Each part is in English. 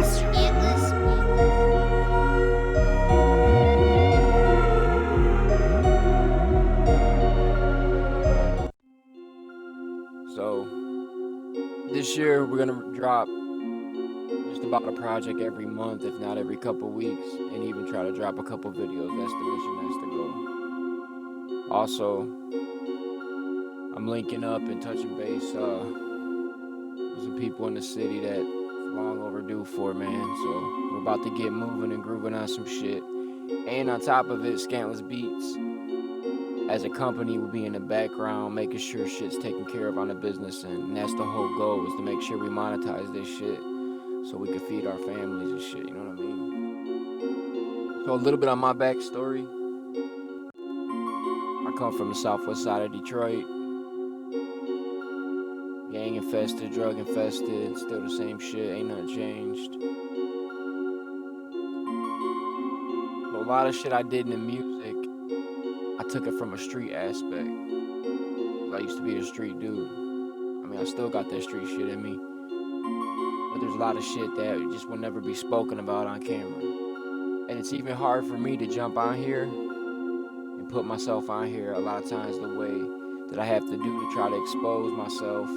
Scantless. So this year we're gonna drop just about a project every month, if not every couple weeks, and even try to drop a couple videos. That's the mission, that's the goal. Also, I'm linking up and touching base with some people in the city that it's long overdue for, man. So we're about to get moving and grooving on some shit. And on top of it, ScantlessBeatz as a company will be in the background making sure shit's taken care of on the business end. And that's the whole goal, is to make sure we monetize this shit so we can feed our families and shit, you know what I mean? So a little bit on my backstory. I come from the southwest side of Detroit. Gang infested, drug infested, still the same shit, ain't nothing changed. So a lot of shit I did in the music, I took it from a street aspect. I used to be a street dude. I mean, I still got that street shit in me. But there's a lot of shit that just will never be spoken about on camera. And it's even hard for me to jump on here and put myself on here a lot of times the way that I have to do to try to expose myself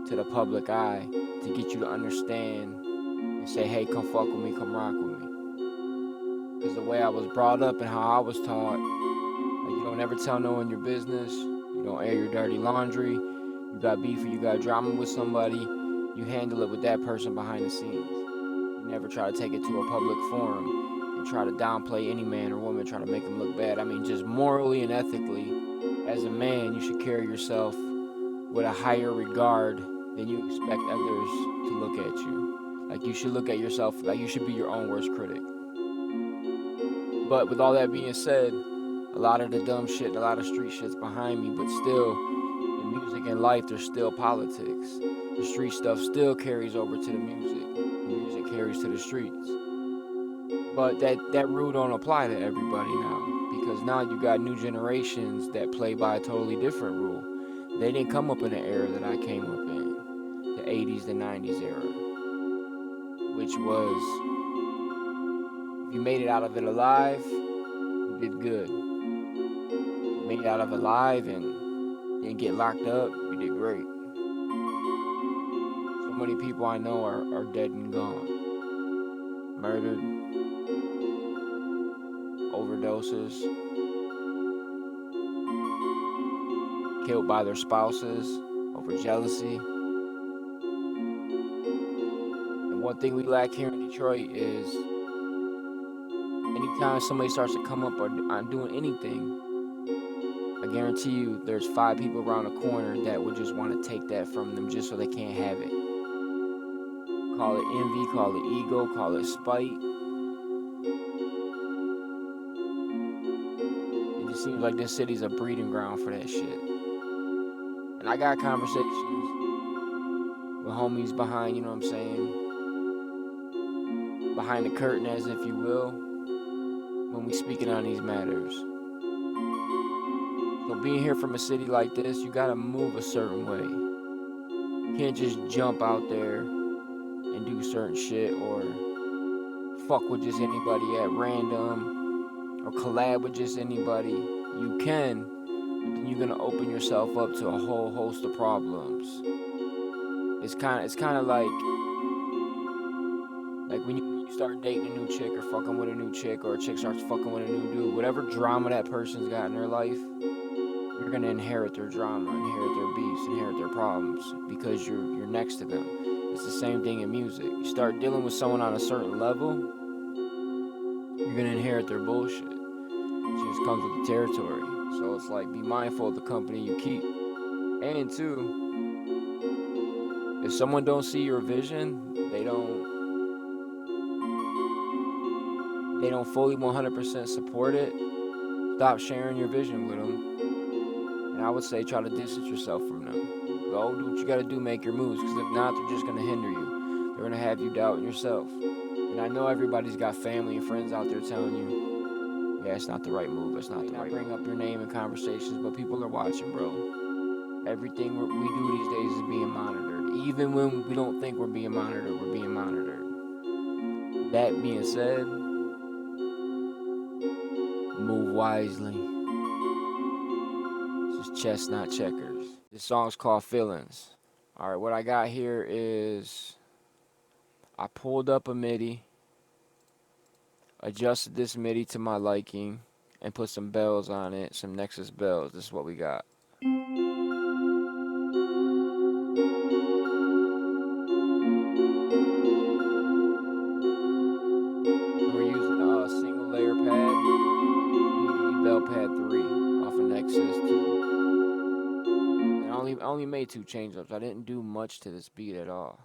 to the public eye, to get you to understand and say, hey, come fuck with me, come rock with me. Because the way I was brought up and how I was taught, like, you don't ever tell no one your business, you don't air your dirty laundry, you got beef or you got drama with somebody, you handle it with that person behind the scenes. You never try to take it to a public forum and try to downplay any man or woman, try to make them look bad. I mean, just morally and ethically, as a man, you should carry yourself with a higher regard than you expect others to look at you. Like, you should look at yourself, like you should be your own worst critic. But with all that being said, a lot of the dumb shit and a lot of street shit's behind me, but still, in music and life, there's still politics. The street stuff still carries over to the music. The music carries to the streets. But that rule don't apply to everybody now, because now you got new generations that play by a totally different rule. They didn't come up in the era that I came up in, the 80s, the 90s era, which was, if you made it out of it alive, you did good. You made it out of it alive and didn't get locked up, you did great. So many people I know are dead and gone. Murdered, overdoses, killed by their spouses over jealousy. And one thing we lack here in Detroit is, anytime somebody starts to come up on doing anything, I guarantee you there's 5 people around the corner that would just want to take that from them just so they can't have it. Call it envy, call it ego, call it spite. It just seems like this city's a breeding ground for that shit. And I got conversations with homies behind, you know what I'm saying, behind the curtain, as if you will, when we speaking on these matters. So being here from a city like this, you gotta move a certain way. You can't just jump out there and do certain shit or fuck with just anybody at random or collab with just anybody. You can, but then you're gonna open yourself up to a whole host of problems. It's kind of like when you start dating a new chick or fucking with a new chick, or a chick starts fucking with a new dude, whatever drama that person's got in their life, you're gonna inherit their drama, inherit their beefs, inherit their problems, because you're next to them. It's the same thing in music. You start dealing with someone on a certain level, you're gonna inherit their bullshit. It just comes with the territory. So it's like, be mindful of the company you keep. And two, if someone don't see your vision, they don't fully 100% support it, stop sharing your vision with them. And I would say try to distance yourself from them. Go do what you gotta do, make your moves, because if not, they're just gonna hinder you. They're gonna have you doubting yourself. And I know everybody's got family and friends out there telling you, yeah, it's not the right move, it's not the right bring up your name in conversations, but people are watching, bro. Everything we do these days is being monitored. Even when we don't think we're being monitored, we're being monitored. That being said, move wisely. This is chess, not checkers. This song's called Feelings. Alright, what I got here is I pulled up a MIDI, adjusted this MIDI to my liking, and put some bells on it, some Nexus bells. This is what we got. We're using a single layer pad, PDE Bell Pad 3 off of Nexus 2. And I only made 2 change-ups. I didn't do much to this beat at all.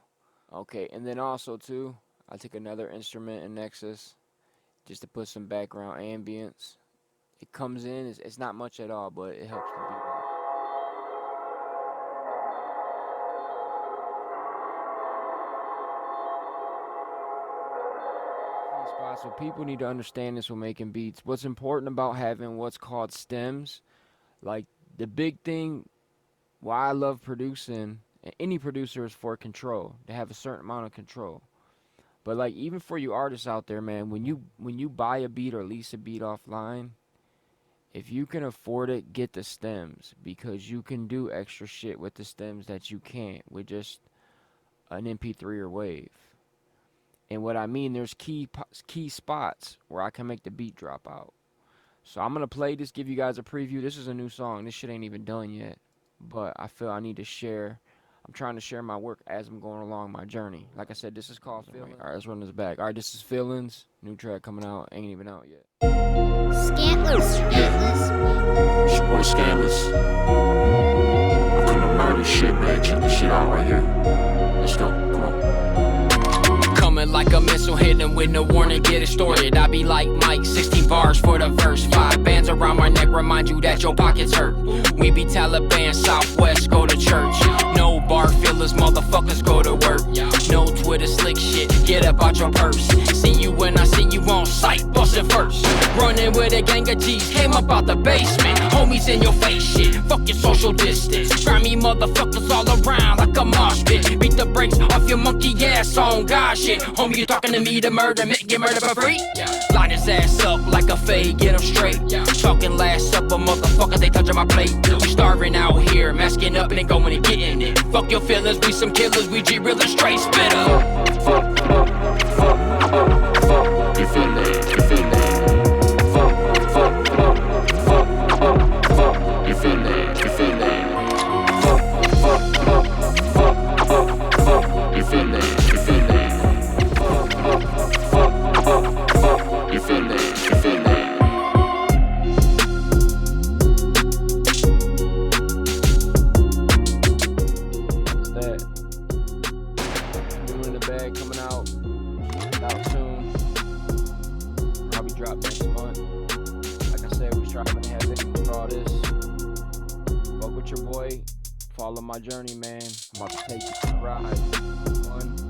Okay, and then also too, I took another instrument in Nexus just to put some background ambience. It comes in, it's not much at all, but it helps the beat out. Key spots, so people need to understand this when making beats. What's important about having what's called stems, like the big thing, why I love producing, and any producer, is for control, to have a certain amount of control. But like even for you artists out there, man, when you buy a beat or lease a beat offline, if you can afford it, get the stems, because you can do extra shit with the stems that you can't with just an MP3 or wave. And what I mean, there's key spots where I can make the beat drop out. So I'm gonna play this, give you guys a preview. This is a new song. This shit ain't even done yet, but I feel I need to share. I'm trying to share my work as I'm going along my journey. Like I said, this is called Feelings. All right, let's run this back. All right, this is Feelings. New track coming out. Ain't even out yet. Scantless. It's your boy Scantless. I'm gonna murder shit, man. Check this shit out right here. Let's go. Come on. Coming like a missile, hitting with no warning, get it started. I be like Mike, 16 bars for the verse. 5 bands around my neck, remind you that your pockets hurt. We be Taliban, Southwest, go to church. No bar fillers, motherfuckers go to work. No Twitter slick shit, get up out your purse. See you when I see you on sight, bustin' first. Running with a gang of G's, came up out the basement. Homies in your face shit, fuck your social distance. Grimy motherfuckers all around like a mosh pit. Beat the brakes off your monkey ass on God shit. Homie, you talking to me to murder, get murder for free? Line his ass up like a fade, get him straight. Talking last supper, motherfuckers, they touching my plate. We starving out here, masking up and going and getting it. Fuck your feelings, we some killers, we G-real and straight spitter. Fuck, you feel it, you feel it. Fuck, you feel it, you feel it. Fuck, you feel it, you feel it. You feel it, you feel it. That's that. New in the bag, coming out soon. Probably drop next month. Like I said, we striving to have anything with all this. Fuck with your boy. Follow my journey, man. I'm about to take you for a ride. 1